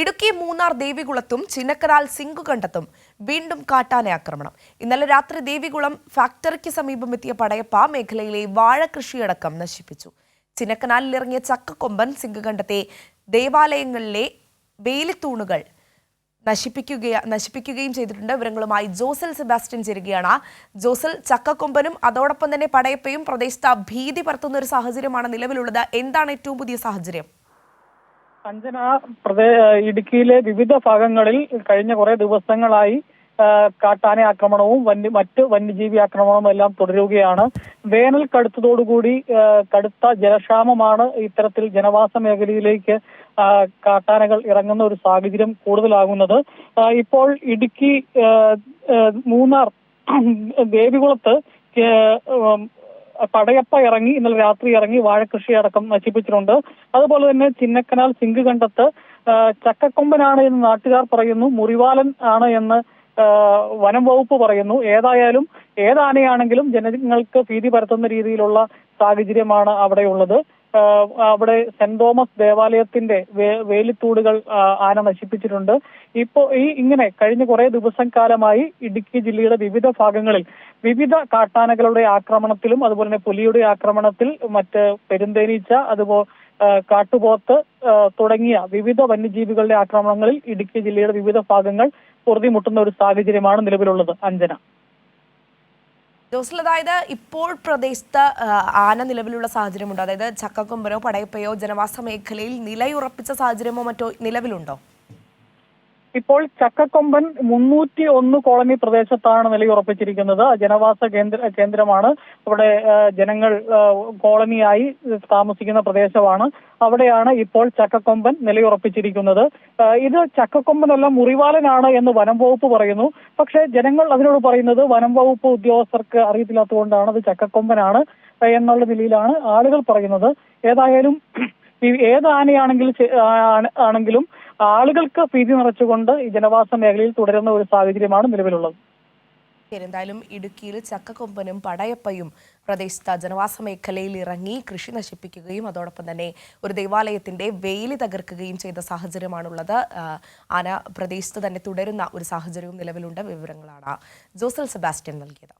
ഇടുക്കി മൂന്നാർ ദേവികുളത്തും ചിന്നക്കനാൽ സിങ്കുകണ്ടത്തും വീണ്ടും കാട്ടാന ആക്രമണം. ഇന്നലെ രാത്രി ദേവികുളം ഫാക്ടറിക്ക് സമീപം എത്തിയ പടയപ്പ മേഖലയിലെ വാഴകൃഷിയടക്കം നശിപ്പിച്ചു. ചിന്നക്കനാലിലിറങ്ങിയ ചക്കക്കൊമ്പൻ സിങ്കുകണ്ടത്തെ ദേവാലയങ്ങളിലെ വേലിത്തൂണുകൾ നശിപ്പിക്കുകയും ചെയ്തിട്ടുണ്ട്. വിവരങ്ങളുമായി ജോസൽ സെബാസ്റ്റ്യൻ ചേരുകയാണ്. ജോസൽ, ചക്കക്കൊമ്പനും അതോടൊപ്പം തന്നെ പടയപ്പയും പ്രദേശത്ത് ഭീതി പരത്തുന്ന ഒരു സാഹചര്യമാണ് നിലവിലുള്ളത്. എന്താണ് ഏറ്റവും പുതിയ സാഹചര്യം? അഞ്ജന, ഇടുക്കിയിലെ വിവിധ ഭാഗങ്ങളിൽ കഴിഞ്ഞ കുറെ ദിവസങ്ങളായി കാട്ടാന ആക്രമണവും മറ്റ് വന്യജീവി ആക്രമണവും എല്ലാം തുടരുകയാണ്. വേനൽ കടുത്തതോടുകൂടി കടുത്ത ജലക്ഷാമമാണ് ഇത്തരത്തിൽ ജനവാസ മേഖലയിലേക്ക് കാട്ടാനകൾ ഇറങ്ങുന്ന ഒരു സാഹചര്യം കൂടുതലാകുന്നത്. ഇപ്പോൾ ഇടുക്കി മൂന്നാർ ദേവികുളത്ത് പടയപ്പ ഇറങ്ങി ഇന്നലെ രാത്രി ഇറങ്ങി വാഴകൃഷി അടക്കം നശിപ്പിച്ചിട്ടുണ്ട്. അതുപോലെ തന്നെ ചിന്നക്കനാൽ സിങ്കുകണ്ടത്ത് ചക്കക്കൊമ്പനാണ് എന്ന് നാട്ടുകാർ പറയുന്നു, മുറിവാലൻ ആണ് എന്ന് വനം വകുപ്പ് പറയുന്നു. ഏതായാലും ഏതാനയാണെങ്കിലും ജനങ്ങൾക്ക് ഭീതി പരത്തുന്ന രീതിയിലുള്ള സാഹചര്യമാണ് അവിടെയുള്ളത്. അവിടെ സെന്റ് തോമസ് ദേവാലയത്തിന്റെ വേലിത്തൂടുകൾ ആന നശിപ്പിച്ചിട്ടുണ്ട്. ഇങ്ങനെ കഴിഞ്ഞ കുറെ ദിവസം കാലമായി ഇടുക്കി ജില്ലയുടെ വിവിധ ഭാഗങ്ങളിൽ വിവിധ കാട്ടാനകളുടെ ആക്രമണത്തിലും അതുപോലെ തന്നെ പുലിയുടെ ആക്രമണത്തിൽ മറ്റ് പെരുന്തേനീച്ച അതുപോലെ കാട്ടുപോത്ത് തുടങ്ങിയ വിവിധ വന്യജീവികളുടെ ആക്രമണങ്ങളിൽ ഇടുക്കി ജില്ലയുടെ വിവിധ ഭാഗങ്ങൾ പൊറുതിമുട്ടുന്ന ഒരു സാഹചര്യമാണ് നിലവിലുള്ളത്. അഞ്ജന, ജോസൽ, അതായത് ഇപ്പോൾ പ്രദേശത്ത് ആന നിലവിലുള്ള സാഹചര്യമുണ്ടോ? അതായത് ചക്കക്കൊമ്പനോ പടയപ്പയോ ജനവാസ മേഖലയിൽ നിലയുറപ്പിച്ച സാഹചര്യമോ മറ്റോ നിലവിലുണ്ടോ? ഇപ്പോൾ ചക്കക്കൊമ്പൻ 301 കോളനി പ്രദേശത്താണ് നിലയുറപ്പിച്ചിരിക്കുന്നത്. ജനവാസ കേന്ദ്രമാണ്. അവിടെ ജനങ്ങൾ കോളനിയായി താമസിക്കുന്ന പ്രദേശമാണ്. അവിടെയാണ് ഇപ്പോൾ ചക്കക്കൊമ്പൻ നിലയുറപ്പിച്ചിരിക്കുന്നത്. ഇത് ചക്കക്കൊമ്പനല്ല, മുറിവാലനാണ് എന്ന് വനം വകുപ്പ് പറയുന്നു. പക്ഷേ ജനങ്ങൾ അതിനോട് പറയുന്നത് വനം വകുപ്പ് ഉദ്യോഗസ്ഥർക്ക് അറിയത്തില്ലാത്തതുകൊണ്ടാണ് അത് ചക്കക്കൊമ്പനാണ് എന്നുള്ള നിലയിലാണ് ആളുകൾ പറയുന്നത്. ഏതായാലും ഏത് ആനയാണെങ്കിലും ആളുകൾക്ക് ഭീതി നിറച്ചുകൊണ്ട് ഈ ജനവാസ മേഖലയിൽ തുടരുന്ന ഒരു സാഹചര്യമാണ് നിലവിലുള്ളത്. എന്തായാലും ഇടുക്കിയിൽ ചക്കക്കൊമ്പനും പടയപ്പയും പ്രദേശത്ത് ജനവാസ മേഖലയിൽ ഇറങ്ങി കൃഷി നശിപ്പിക്കുകയും അതോടൊപ്പം തന്നെ ഒരു ദേവാലയത്തിന്റെ വേലി തകർക്കുകയും ചെയ്ത സാഹചര്യമാണുള്ളത്. ആന പ്രദേശത്ത് തന്നെ തുടരുന്ന ഒരു സാഹചര്യവും നിലവിലുണ്ട്. വിവരങ്ങളാണ് ജോസൽ സെബാസ്റ്റ്യൻ നൽകിയത്.